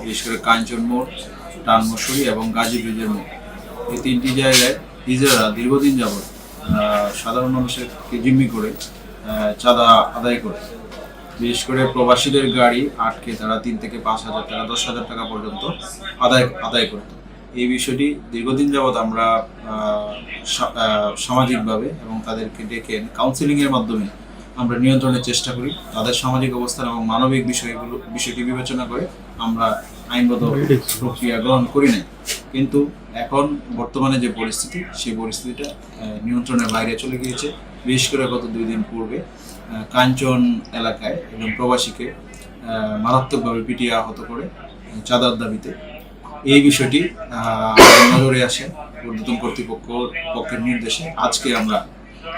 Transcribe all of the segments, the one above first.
বিশেষ করে কাঞ্চন মোড়, টানমশুরি এবং গাজী ব্রিজের মোড়, এই তিনটি জায়গায় হিজড়ারা দীর্ঘদিন যাবৎ সাধারণ মানুষের জিম্মি করে চাঁদা আদায় করে, বিশেষ করে প্রবাসীদের গাড়ি আটকে তারা 3 থেকে 5,000 টাকা 10,000 টাকা পর্যন্ত আদায় করত। এই বিষয়টি দীর্ঘদিন যাবৎ আমরা সামাজিকভাবে এবং তাদেরকে ডেকে কাউন্সিলিংয়ের মাধ্যমে আমরা নিয়ন্ত্রণের চেষ্টা করি। তাদের সামাজিক অবস্থান এবং মানবিক বিষয়টি বিবেচনা করে আমরা আইনগত প্রক্রিয়া গ্রহণ করি না। কিন্তু এখন বর্তমানে যে পরিস্থিতি, সেই পরিস্থিতিটা নিয়ন্ত্রণের বাইরে চলে গিয়েছে। বিশেষ করে গত 2 দিন পূর্বে কাঞ্চন এলাকায় একজন প্রবাসীকে মারাত্মকভাবে পিটিয়ে আহত করে চাঁদার দাবিতে। এই বিষয়টি নজরে আসে ঊর্ধ্বতন কর্তৃপক্ষের নির্দেশে আজকে আমরা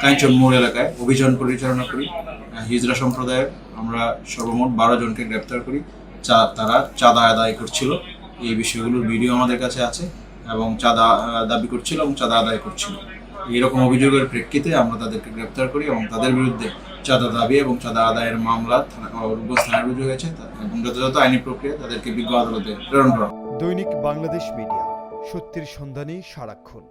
কাঞ্চন মোড় এলাকায় অভিযান পরিচালনা করি। হিজড়া সম্প্রদায়ের আমরা সর্বমোট 12 জনকে গ্রেপ্তার করি। তারা চাঁদা আদায় করছিল, এই বিষয়গুলোর ভিডিও আমাদের কাছে আছে, এবং চাঁদা দাবি করছিল এবং চাঁদা আদায় করছিল। এইরকম অভিযোগের প্রেক্ষিতে আমরা তাদেরকে গ্রেপ্তার করি এবং তাদের বিরুদ্ধে চাঁদা দাবি এবং চাঁদা আদায়ের মামলা রূপগঞ্জ থানায় রুজু হয়েছে এবং যথাযথ আইনি প্রক্রিয়া তাদেরকে বিজ্ঞ আদালতে প্রেরণ করা। দৈনিক বাংলাদেশ মিডিয়া, সত্যের সন্ধানে সারাক্ষণ।